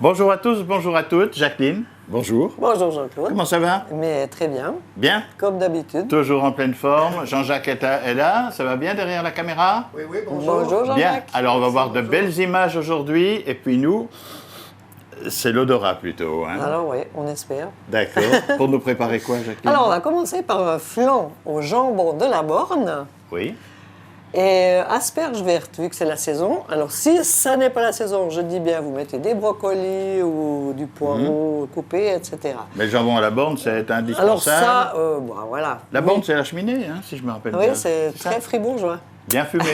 Bonjour à tous, bonjour à toutes. Jacqueline, bonjour. Bonjour Jean-Claude. Comment ça va? Mais très bien, Bien? comme d'habitude. Toujours en pleine forme. Jean-Jacques est là. Ça va bien derrière la caméra? Oui, oui, bonjour. Bonjour Bien. Jean-Jacques. Alors, on va voir de belles images aujourd'hui. Et puis nous, c'est l'odorat plutôt. Hein? Alors oui, on espère. D'accord. Pour nous préparer quoi, Jacqueline? Alors on va commencer par un flan au jambon de la Borne Oui. et asperges vertes, vu que c'est la saison. Alors si ça n'est pas la saison, je dis bien, vous mettez des brocolis ou du poireau coupé, etc. Mais le jambon à la borne, c'est indispensable. Alors ça, bon, voilà. La borne, c'est la cheminée, hein, si je me rappelle bien. Oui, c'est ça? très fribourgeois. Bien fumé.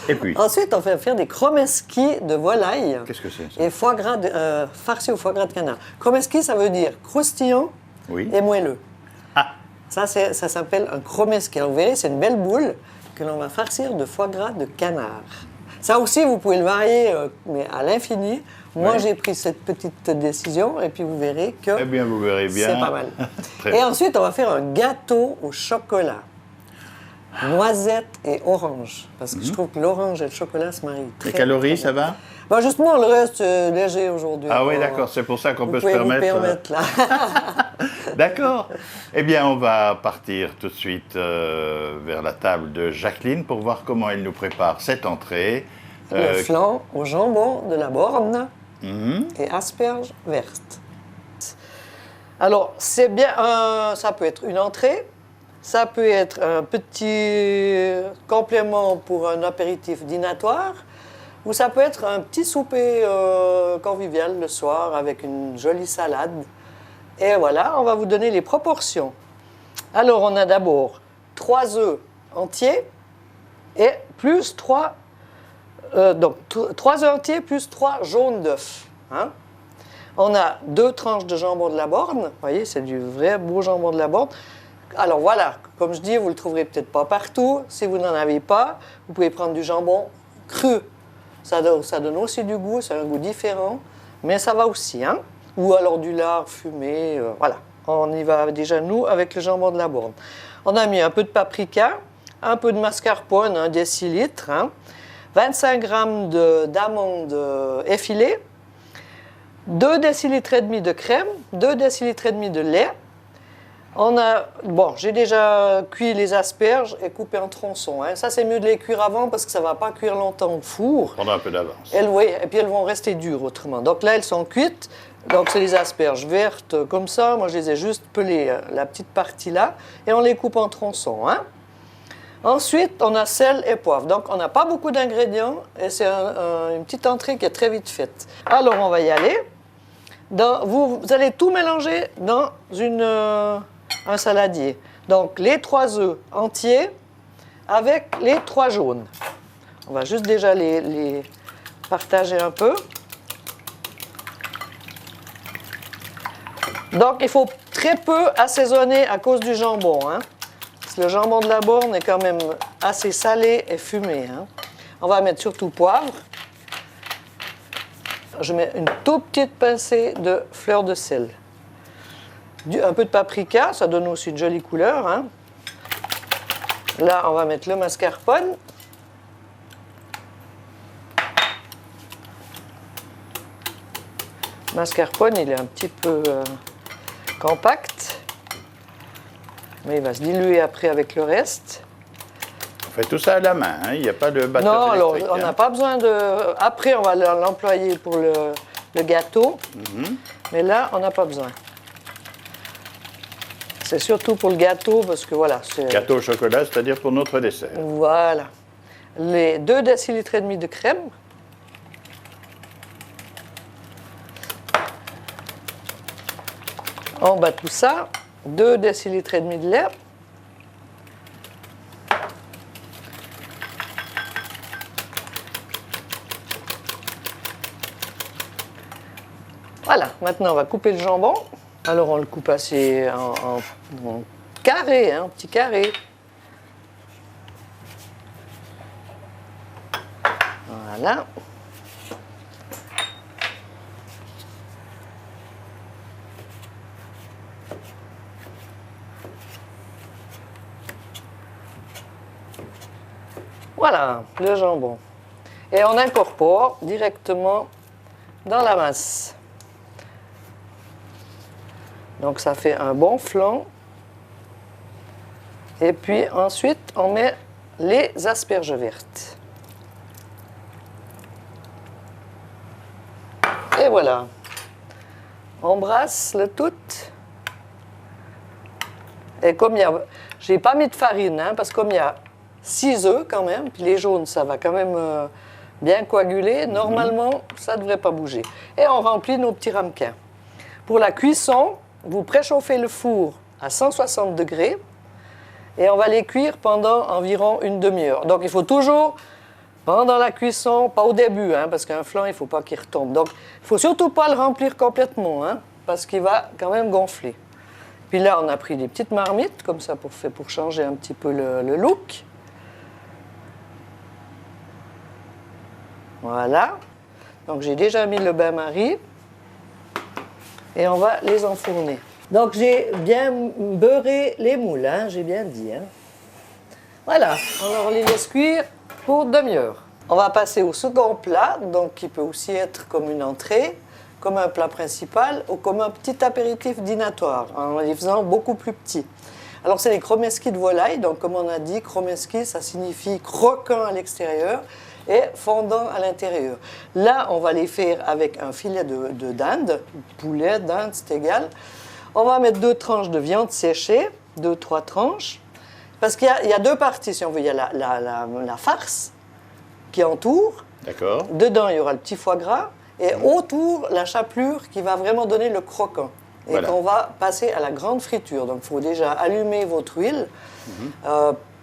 Et puis, Ensuite, on va faire des chromeski de volaille. qu'est-ce que c'est ça? Et foie gras farci au foie gras de canard. Chromeski, ça veut dire croustillant Oui. et moelleux. Ah, Ça s'appelle un chromeski. Alors, vous verrez, c'est une belle boule que l'on va farcir de foie gras de canard. Ça aussi, vous pouvez le varier, mais à l'infini. Moi, Ouais. j'ai pris cette petite décision et puis vous verrez que eh bien, vous verrez bien. c'est pas mal. Très Et bien. ensuite, on va faire un gâteau au chocolat. Noisette et orange. Parce que je trouve que l'orange et le chocolat se marient très Les calories, très ça bien. va? Bon, justement, le reste, léger aujourd'hui. Ah oui, Alors, d'accord. C'est pour ça qu'on vous peut se pouvez vous permettre. là. D'accord. Eh bien, on va partir tout de suite vers la table de Jacqueline pour voir comment elle nous prépare cette entrée. Le flan au jambon de la Borne Mhm. et asperges vertes. Alors, c'est bien, ça peut être une entrée, ça peut être un petit complément pour un apéritif dînatoire, ou ça peut être un petit souper convivial le soir avec une jolie salade. Et voilà, on va vous donner les proportions. Alors, on a d'abord 3 œufs entiers et plus 3 donc, 3 œufs entiers plus 3 jaunes d'œufs. Hein? On a 2 tranches de jambon de la Borne. Vous voyez, c'est du vrai beau jambon de la Borne. Alors voilà, comme je dis, vous ne le trouverez peut-être pas partout. Si vous n'en avez pas, vous pouvez prendre du jambon cru. Ça donne aussi du goût, c'est un goût différent, mais ça va aussi. Hein? Ou alors du lard fumé, voilà. On y va déjà, nous, avec le jambon de la Borne. On a mis un peu de paprika, un peu de mascarpone, 1 décilitre, hein? 25 g d'amandes effilées, 2 décilitres et demi de crème, 2 décilitres et demi de lait. J'ai déjà cuit les asperges et coupé en tronçons. Hein. Ça, c'est mieux de les cuire avant parce que ça ne va pas cuire longtemps au four. Prendre un peu d'avance. Oui, et puis elles vont rester dures autrement. Donc là, elles sont cuites. Donc c'est des asperges vertes comme ça. Moi, je les ai juste pelées, la petite partie là, et on les coupe en tronçons. Hein. Ensuite, on a sel et poivre. Donc, on n'a pas beaucoup d'ingrédients et c'est une petite entrée qui est très vite faite. Alors, on va y aller. Vous allez tout mélanger dans un saladier. Donc, les 3 œufs entiers avec les 3 jaunes. On va juste déjà les partager un peu. Donc, il faut très peu assaisonner à cause du jambon, hein. Le jambon de la Borne est quand même assez salé et fumé. Hein. On va mettre surtout poivre. Je mets une toute petite pincée de fleur de sel. Un peu de paprika, ça donne aussi une jolie couleur. Hein. Là, on va mettre le mascarpone. Le mascarpone, il est un petit peu compact. Mais il va se diluer après avec le reste. On fait tout ça à la main, hein? Il n'y a pas de batteur Non, alors électrique. on n'a pas besoin de... Après, on va l'employer pour le gâteau. Mais là, on n'a pas besoin. C'est surtout pour le gâteau parce que voilà, c'est... Gâteau au chocolat, c'est-à-dire pour notre dessert. Voilà. Les 2 décilitres et demi de crème. On bat tout ça. 2 décilitres et demi de lait. Voilà, maintenant on va couper le jambon. Alors on le coupe assez en carré, hein, en petits carrés. Voilà. Voilà, le jambon. Et on incorpore directement dans la masse. Donc ça fait un bon flan. Et puis ensuite, on met les asperges vertes. Et voilà. On brasse le tout. Et comme il y a... J'ai pas mis de farine, hein, parce que comme il y a 6 œufs quand même, puis les jaunes, ça va quand même bien coaguler. Normalement, ça ne devrait pas bouger. Et on remplit nos petits ramequins. Pour la cuisson, vous préchauffez le four à 160 degrés et on va les cuire pendant environ une demi-heure. Donc, il faut toujours, pendant la cuisson, pas au début, hein, parce qu'un flan, il ne faut pas qu'il retombe. Donc, il ne faut surtout pas le remplir complètement, hein, parce qu'il va quand même gonfler. Puis là, on a pris des petites marmites, comme ça, pour changer un petit peu le look. Voilà. Donc, j'ai déjà mis le bain-marie. Et on va les enfourner. Donc, j'ai bien beurré les moules, hein, j'ai bien dit. Hein. Voilà, alors on les laisse cuire pour demi-heure. On va passer au second plat, donc qui peut aussi être comme une entrée, comme un plat principal ou comme un petit apéritif dînatoire, en les faisant beaucoup plus petits. Alors, c'est les chromeski de volaille. Donc, comme on a dit, chromeski, ça signifie croquant à l'extérieur et fondant à l'intérieur. Là, on va les faire avec un filet de dinde, poulet, dinde, c'est égal. On va mettre 2 tranches de viande séchée, 2-3 tranches, parce qu'il y a 2 parties, si on veut. Il y a la farce qui entoure. D'accord. Dedans, il y aura le petit foie gras. Et autour, la chapelure qui va vraiment donner le croquant. Et voilà. Qu'on va passer à la grande friture. Donc, il faut déjà allumer votre huile.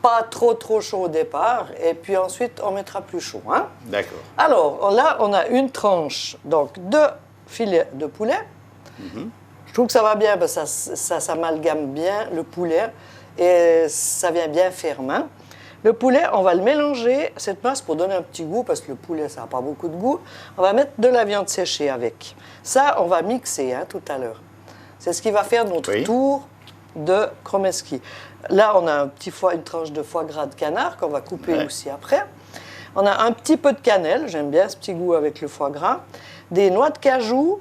Pas trop chaud au départ, et puis ensuite, on mettra plus chaud. Hein? D'accord. Alors, là, on a une tranche donc, de filet de poulet. Je trouve que ça va bien, parce que ça s'amalgame bien, le poulet, et ça vient bien ferme. Hein? Le poulet, on va le mélanger, cette masse, pour donner un petit goût, parce que le poulet, ça n'a pas beaucoup de goût. On va mettre de la viande séchée avec. Ça, on va mixer hein, tout à l'heure. C'est ce qui va faire notre tour de chromeski. Là, on a une tranche de foie gras de canard qu'on va couper aussi après. On a un petit peu de cannelle, j'aime bien ce petit goût avec le foie gras. Des noix de cajou,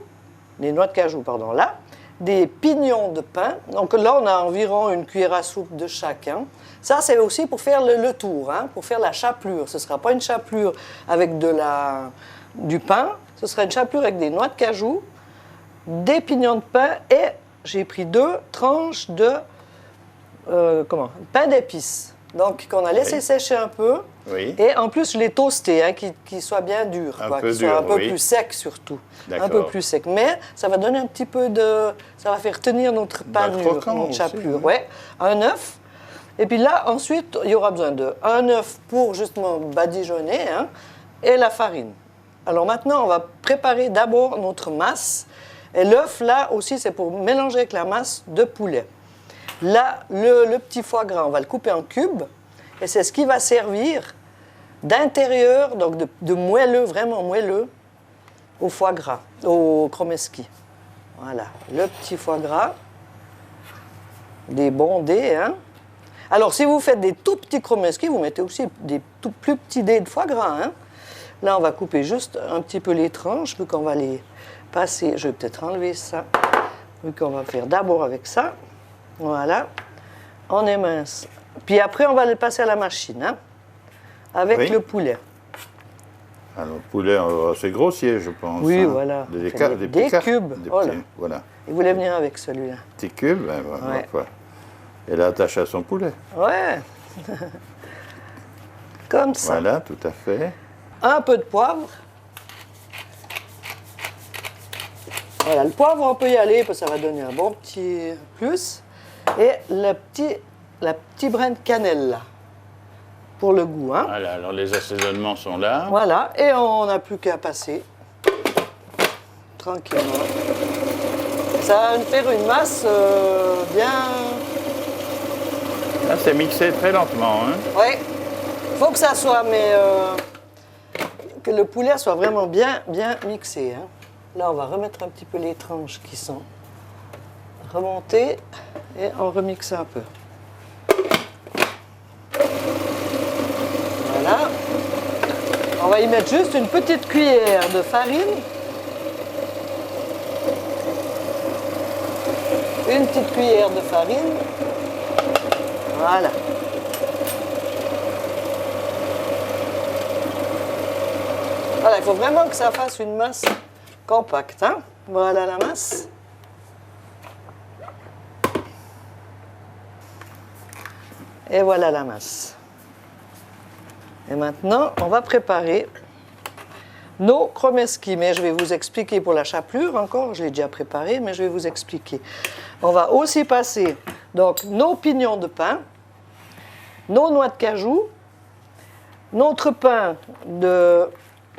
là. Des pignons de pain. Donc là, on a environ une cuillère à soupe de chacun. Ça, c'est aussi pour faire le tour, hein, pour faire la chapelure. Ce ne sera pas une chapelure avec du pain, ce sera une chapelure avec des noix de cajou, des pignons de pain et j'ai pris 2 tranches de pain d'épices. Donc, qu'on a laissé sécher un peu. Oui. Et en plus, je l'ai toasté, hein, qu'il soit bien dur, qu'il soit un peu plus sec surtout. Un peu plus sec. Mais ça va donner un petit peu de... Ça va faire tenir notre panure, notre chapelure. Ouais. Un œuf. Et puis là, ensuite, il y aura besoin d'un œuf pour justement badigeonner hein, et la farine. Alors maintenant, on va préparer d'abord notre masse. Et l'œuf, là aussi, c'est pour mélanger avec la masse de poulet. Là, le petit foie gras, on va le couper en cubes. Et c'est ce qui va servir d'intérieur, donc de moelleux, vraiment moelleux, au foie gras, au chromeski. Voilà, le petit foie gras. Des bons dés, hein. Alors, si vous faites des tout petits chromeski, vous mettez aussi des tout plus petits dés de foie gras, hein. Là, on va couper juste un petit peu les tranches, vu qu'on va les passer. Je vais peut-être enlever ça, vu qu'on va faire d'abord avec ça. Voilà, on émince. Puis après, on va le passer à la machine, hein, avec le poulet. Alors, le poulet assez grossier, je pense. Oui, hein. voilà. Des cubes. Des petits, voilà. Il voulait venir avec celui-là. Petit cube, ben, voilà. Elle est attachée à son poulet. Ouais. Comme ça. Voilà, tout à fait. Un peu de poivre. Voilà, le poivre, on peut y aller, parce que ça va donner un bon petit plus. Et la petite brin de cannelle, là, pour le goût. Hein. Voilà, alors les assaisonnements sont là. Voilà, et on n'a plus qu'à passer tranquillement. Ça va nous faire une masse bien... Là, c'est mixé très lentement. Hein. Oui, il faut que ça soit, mais que le poulet soit vraiment bien mixé. Hein. Là, on va remettre un petit peu les tranches qui sont remontées et on remixe un peu. Voilà. On va y mettre juste une petite cuillère de farine une petite cuillère de farine. Voilà. Voilà, il faut vraiment que ça fasse une masse compacte. Hein? Voilà la masse. Et voilà la masse. Et maintenant, on va préparer nos chromeski. Mais je vais vous expliquer pour la chapelure encore. Je l'ai déjà préparé, mais je vais vous expliquer. On va aussi passer donc, nos pignons de pain, nos noix de cajou, notre pain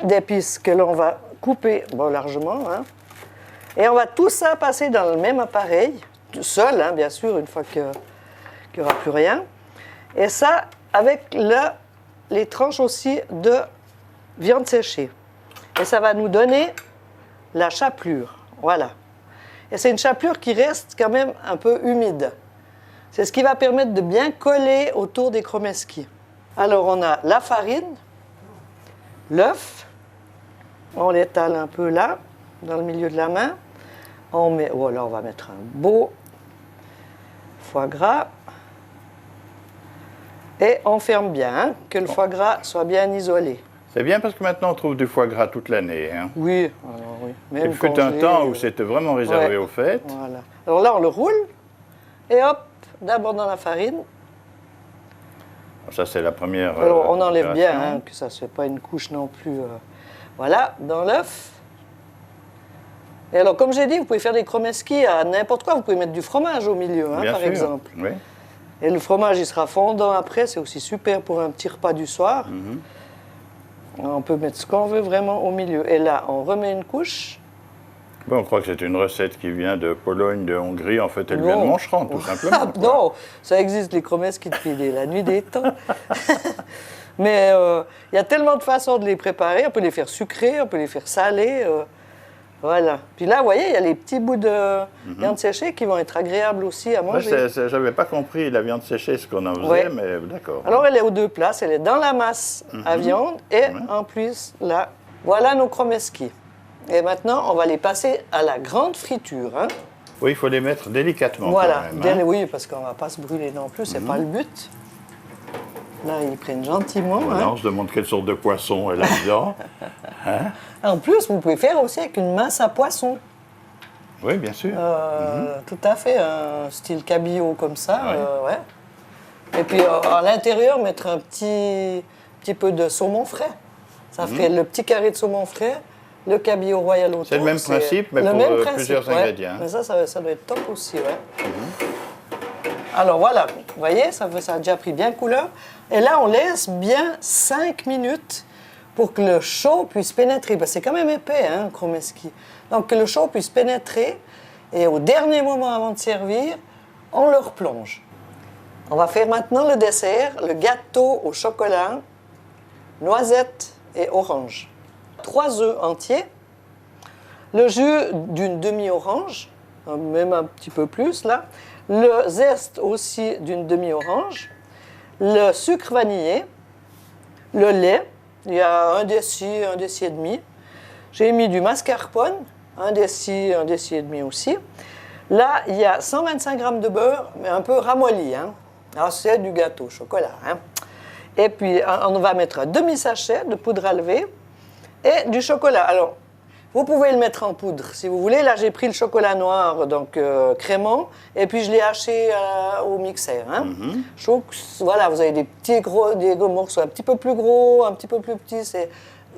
d'épices que l'on va couper largement. Hein, et on va tout ça passer dans le même appareil, tout seul, hein, bien sûr, une fois qu'il n'y aura plus rien. Et ça, avec les tranches aussi de viande séchée. Et ça va nous donner la chapelure. Voilà. Et c'est une chapelure qui reste quand même un peu humide. C'est ce qui va permettre de bien coller autour des chromeski. Alors, on a la farine, l'œuf. On l'étale un peu là, dans le milieu de la main. Voilà, on va mettre un beau foie gras. Et on ferme bien, hein, que le foie gras soit bien isolé. C'est bien parce que maintenant on trouve du foie gras toute l'année. Hein. Oui, alors oui. Même Il fut un temps où c'était vraiment réservé aux fêtes. Voilà. Alors là, on le roule et hop, d'abord dans la farine. Ça, c'est la première. Alors on enlève bien, hein, que ça ne se fait pas une couche non plus. Voilà, dans l'œuf. Et alors, comme j'ai dit, vous pouvez faire des chromeski à n'importe quoi. Vous pouvez mettre du fromage au milieu, hein, par exemple. Oui. Et le fromage, il sera fondant après. C'est aussi super pour un petit repas du soir. On peut mettre ce qu'on veut vraiment au milieu. Et là, on remet une couche. Bon, on croit que c'est une recette qui vient de Pologne, de Hongrie. En fait, elle vient de Mancheron, tout simplement. Non, ça existe, les chromeski depuis la nuit des temps. Mais il y a tellement de façons de les préparer. On peut les faire sucrés, on peut les faire salés. Voilà. Puis là, vous voyez, il y a les petits bouts de viande séchée qui vont être agréables aussi à manger. Je n'avais pas compris la viande séchée, ce qu'on en faisait, mais d'accord. Alors, elle est aux deux places. Elle est dans la masse à viande et en plus, là, voilà nos chromeski. Et maintenant, on va les passer à la grande friture. Hein. Oui, il faut les mettre délicatement. Voilà. Quand même, hein. Oui, parce qu'on ne va pas se brûler non plus, c'est pas le but. Là, ils prennent gentiment. Voilà, hein. on se demande quelle sorte de poisson est là-dedans. Hein? En plus, vous pouvez faire aussi avec une masse à poisson. Oui, bien sûr. Tout à fait, un style cabillaud comme ça. Ouais. Ouais. Et puis à l'intérieur, mettre un petit peu de saumon frais. Ça ferait le petit carré de saumon frais, le cabillaud royal autour. C'est le même principe, mais pour plusieurs ingrédients. Mais ça doit être top aussi. Ouais. Alors voilà, vous voyez, ça a déjà pris bien couleur. Et là, on laisse bien 5 minutes pour que le chaud puisse pénétrer. Parce que c'est quand même épais, hein, le chromeski. Donc, que le chaud puisse pénétrer. Et au dernier moment avant de servir, on le replonge. On va faire maintenant le dessert, le gâteau au chocolat, noisettes et orange. 3 œufs entiers, le jus d'une demi-orange, même un petit peu plus là, le zeste aussi d'une demi-orange, le sucre vanillé, le lait, il y a 1 déci et demi. J'ai mis du mascarpone, 1 déci et demi aussi. Là, il y a 125 g de beurre, mais un peu ramolli. Hein. Alors, c'est du gâteau au chocolat. Hein. Et puis, on va mettre un demi-sachet de poudre à lever et du chocolat. Alors, vous pouvez le mettre en poudre si vous voulez. Là, j'ai pris le chocolat noir, donc crémant, et puis je l'ai haché au mixeur. Hein. Je trouve que, voilà, vous avez des gros morceaux un petit peu plus gros, un petit peu plus petits.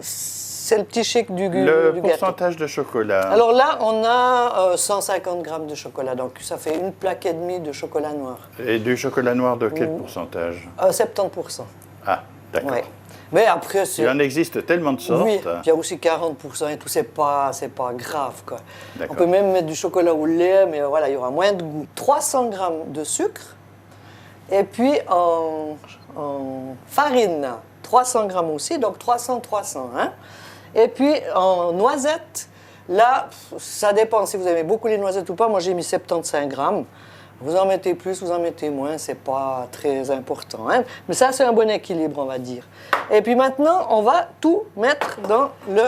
C'est le petit chic du gâteau. Le pourcentage de chocolat. Alors là, on a 150 g de chocolat, donc ça fait 1,5 plaque de chocolat noir. Et du chocolat noir de quel pourcentage 70%. Ah, d'accord. Ouais. Mais après, il en existe tellement de sortes. Oui, puis il y a aussi 40% et tout, c'est pas grave, quoi. D'accord. On peut même mettre du chocolat au lait, mais voilà, il y aura moins de goût. 300 g de sucre, et puis en farine, 300 g aussi, donc 300. Hein. Et puis en noisettes, là, ça dépend si vous aimez beaucoup les noisettes ou pas. Moi, j'ai mis 75 g. Vous en mettez plus, vous en mettez moins, c'est pas très important. Hein. Mais ça, c'est un bon équilibre, on va dire. Et puis maintenant, on va tout mettre dans le...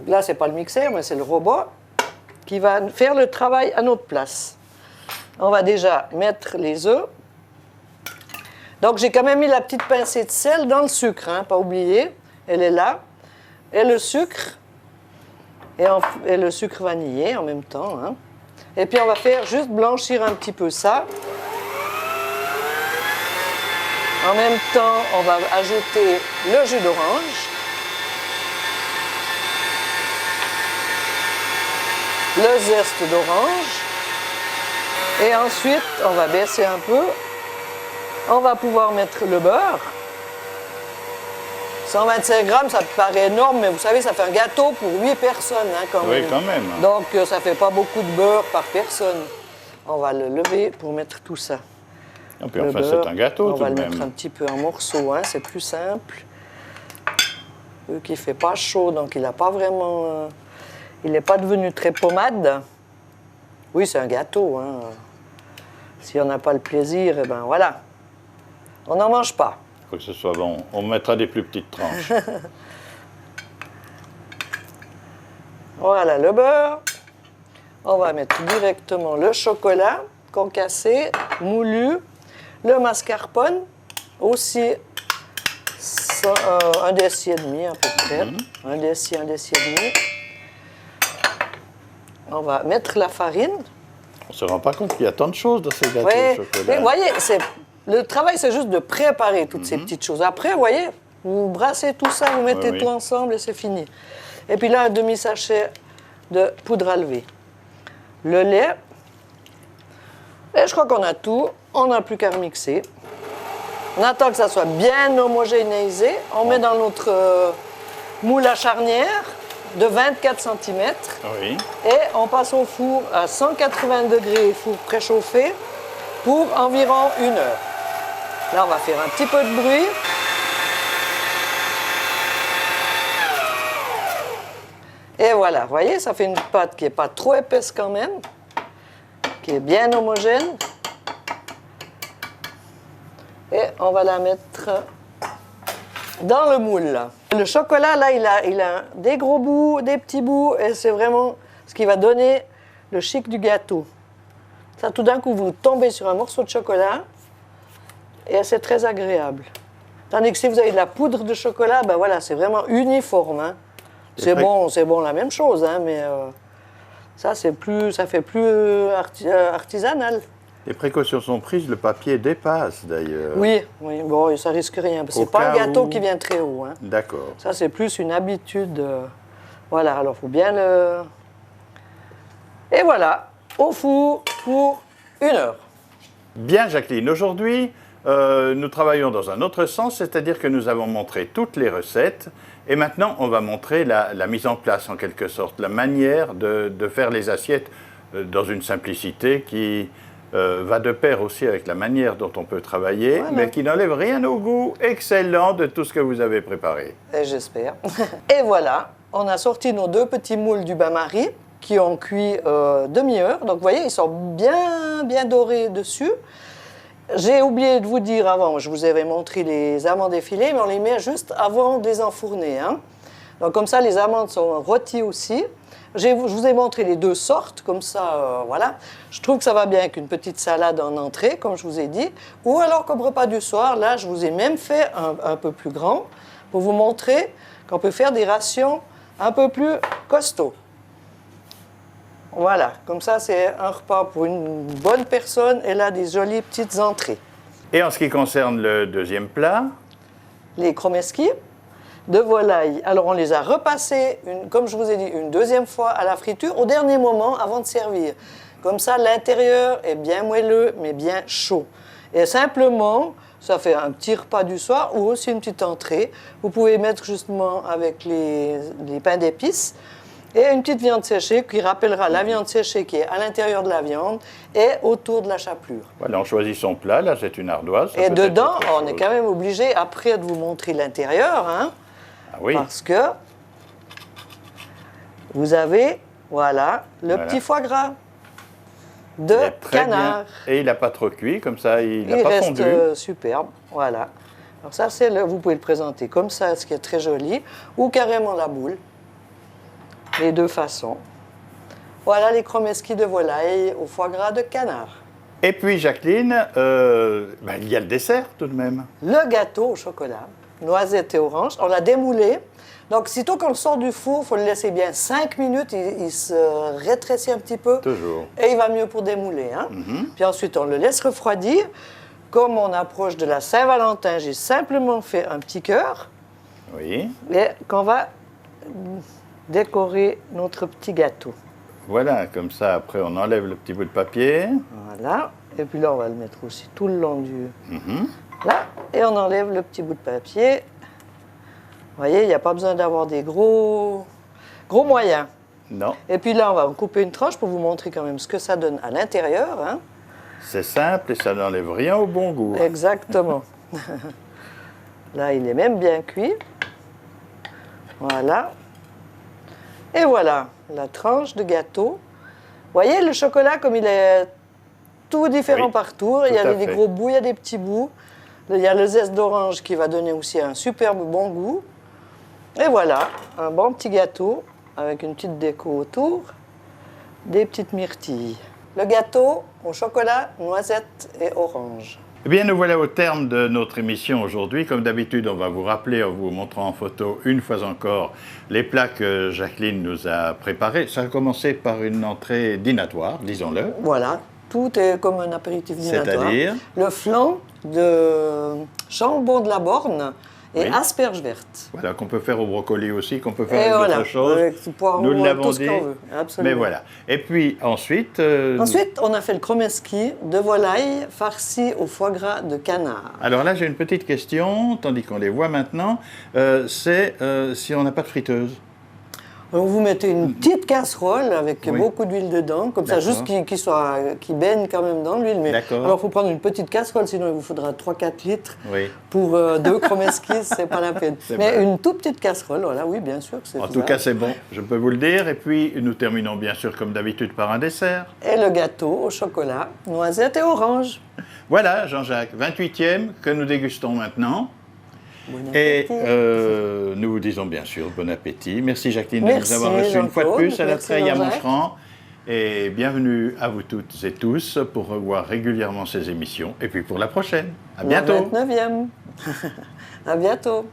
Là, c'est pas le mixeur, mais c'est le robot qui va faire le travail à notre place. On va déjà mettre les œufs. Donc, j'ai quand même mis la petite pincée de sel dans le sucre, hein, pas oublier. Elle est là. Et le sucre. Et le sucre vanillé en même temps. Hein. Et puis, on va faire juste blanchir un petit peu ça. En même temps, on va ajouter le jus d'orange. Le zeste d'orange. Et ensuite, on va baisser un peu. On va pouvoir mettre le beurre. 125 grammes, ça paraît énorme, mais vous savez, ça fait un gâteau pour 8 personnes hein, quand même. Oui, quand même. Donc, ça ne fait pas beaucoup de beurre par personne. On va le lever pour mettre tout ça. Et puis enfin, c'est un gâteau on tout va de le même. mettre un petit peu en morceaux, hein, c'est plus simple. Vu qu'il ne fait pas chaud, donc il n'a pas vraiment... il n'est pas devenu très pommade. Oui, c'est un gâteau. Hein. Si on n'a pas le plaisir, eh ben voilà. On n'en mange pas. Il faut que ce soit bon. On mettra des plus petites tranches. Voilà le beurre. On va mettre directement le chocolat concassé, moulu, le mascarpone, aussi un déci et demi à peu près. Un déci et demi. On va mettre la farine. On ne se rend pas compte qu'il y a tant de choses dans ces gâteaux Oui, au chocolat. mais vous voyez, le travail, c'est juste de préparer toutes ces petites choses. Après, vous voyez, vous brassez tout ça, vous mettez tout ensemble et c'est fini. Et puis là, un demi-sachet de poudre à lever. Le lait. Et je crois qu'on a tout. On n'a plus qu'à remixer. On attend que ça soit bien homogénéisé. On met dans notre moule à charnière de 24 cm. Oui. Et on passe au four à 180 degrés, four préchauffé, pour environ 1 heure. Là, on va faire un petit peu de bruit. Et voilà, vous voyez, ça fait une pâte qui n'est pas trop épaisse quand même, qui est bien homogène. Et on va la mettre dans le moule. Le chocolat, là, il a des gros bouts, des petits bouts, et c'est vraiment ce qui va donner le chic du gâteau. Ça, tout d'un coup, vous tombez sur un morceau de chocolat, et c'est très agréable. Tandis que si vous avez de la poudre de chocolat, ben voilà, c'est vraiment uniforme. Hein. C'est bon la même chose, hein, mais ça fait plus artisanal. Les précautions sont prises, le papier dépasse d'ailleurs. Oui, bon, ça risque rien. C'est pas un gâteau qui vient très haut. Hein. D'accord. Ça, c'est plus une habitude. Voilà, alors il faut bien le... Et voilà, au four pour 1 heure. Bien, Jacqueline, aujourd'hui, nous travaillons dans un autre sens, c'est-à-dire que nous avons montré toutes les recettes et maintenant on va montrer la mise en place en quelque sorte, la manière de faire les assiettes dans une simplicité qui va de pair aussi avec la manière dont on peut travailler, voilà. Mais qui n'enlève rien au goût excellent de tout ce que vous avez préparé. Et j'espère. Et voilà, on a sorti nos 2 petits moules du bain-marie qui ont cuit demi-heure. Donc vous voyez, ils sont bien dorés dessus. J'ai oublié de vous dire avant, je vous avais montré les amandes effilées, mais on les met juste avant de les enfourner. Hein. Donc comme ça, les amandes sont rôties aussi. Je vous ai montré les 2 sortes, comme ça, voilà. Je trouve que ça va bien avec une petite salade en entrée, comme je vous ai dit. Ou alors comme repas du soir, là, je vous ai même fait un peu plus grand pour vous montrer qu'on peut faire des rations un peu plus costauds. Voilà, comme ça, c'est un repas pour une bonne personne et là, des jolies petites entrées. Et en ce qui concerne le deuxième plat? Les chromeski de volaille. Alors, on les a repassés, comme je vous ai dit, une deuxième fois à la friture, au dernier moment, avant de servir. Comme ça, l'intérieur est bien moelleux, mais bien chaud. Et simplement, ça fait un petit repas du soir ou aussi une petite entrée. Vous pouvez mettre justement avec les pains d'épices et une petite viande séchée qui rappellera la viande séchée qui est à l'intérieur de la viande et autour de la chapelure. Voilà, on choisit son plat, là c'est une ardoise. Et dedans, on est quand même obligé après de vous montrer l'intérieur, hein, ah oui. Parce que vous avez, voilà, le petit foie gras de canard. Bien. Et il n'a pas trop cuit, comme ça il n'a pas fondu. Il reste superbe, voilà. Alors ça, vous pouvez le présenter comme ça, ce qui est très joli, ou carrément la boule. Les 2 façons. Voilà les chromeski de volaille au foie gras de canard. Et puis Jacqueline, il y a le dessert tout de même. Le gâteau au chocolat, noisette et orange, on l'a démoulé. Donc, sitôt qu'on le sort du four, il faut le laisser bien 5 minutes, il se rétrécit un petit peu. Toujours. Et il va mieux pour démouler. Hein? Puis ensuite, on le laisse refroidir. Comme on approche de la Saint-Valentin, j'ai simplement fait un petit cœur. Oui. Et qu'on va décorer notre petit gâteau. Voilà, comme ça, après, on enlève le petit bout de papier. Voilà. Et puis là, on va le mettre aussi tout le long du... Là. Et on enlève le petit bout de papier. Vous voyez, il n'y a pas besoin d'avoir des gros moyens. Non. Et puis là, on va couper une tranche pour vous montrer quand même ce que ça donne à l'intérieur. Hein. C'est simple et ça n'enlève rien au bon goût. Exactement. Là, il est même bien cuit. Voilà. Et voilà, la tranche de gâteau. Vous voyez, le chocolat, comme il est tout différent partout, il y a des gros bouts, il y a des petits bouts. Il y a le zeste d'orange qui va donner aussi un superbe bon goût. Et voilà, un bon petit gâteau avec une petite déco autour, des petites myrtilles. Le gâteau au chocolat, noisette et orange. Eh bien, nous voilà au terme de notre émission aujourd'hui. Comme d'habitude, on va vous rappeler en vous montrant en photo, une fois encore, les plats que Jacqueline nous a préparés. Ça a commencé par une entrée dînatoire, disons-le. Voilà, tout est comme un apéritif dînatoire. C'est-à-dire le flan de jambon de la Borne et asperges vertes. Voilà, qu'on peut faire au brocoli aussi, qu'on peut faire avec d'autres choses. Nous l'avons dit. Mais voilà. Et puis ensuite... Ensuite, on a fait le chromeski de volaille farci au foie gras de canard. Alors là, j'ai une petite question, tandis qu'on les voit maintenant. C'est si on n'a pas de friteuse. Donc vous mettez une petite casserole avec beaucoup d'huile dedans, comme ça, juste qui baigne quand même dans l'huile. Alors il faut prendre une petite casserole, sinon il vous faudra 3-4 litres pour 2 chromeskis, c'est pas la peine. Mais une toute petite casserole, voilà, oui, bien sûr que c'est faisable. En tout cas, c'est bon, je peux vous le dire. Et puis, nous terminons bien sûr, comme d'habitude, par un dessert. Et le gâteau au chocolat, noisette et orange. Voilà, Jean-Jacques, 28e que nous dégustons maintenant. Bon appétit. Et nous vous disons bien sûr bon appétit. Merci Jacqueline de nous avoir reçus une fois de plus à la Treille à Moncheran. Et bienvenue à vous toutes et tous pour revoir régulièrement ces émissions. Et puis pour la prochaine. À bientôt. La 29e. À bientôt.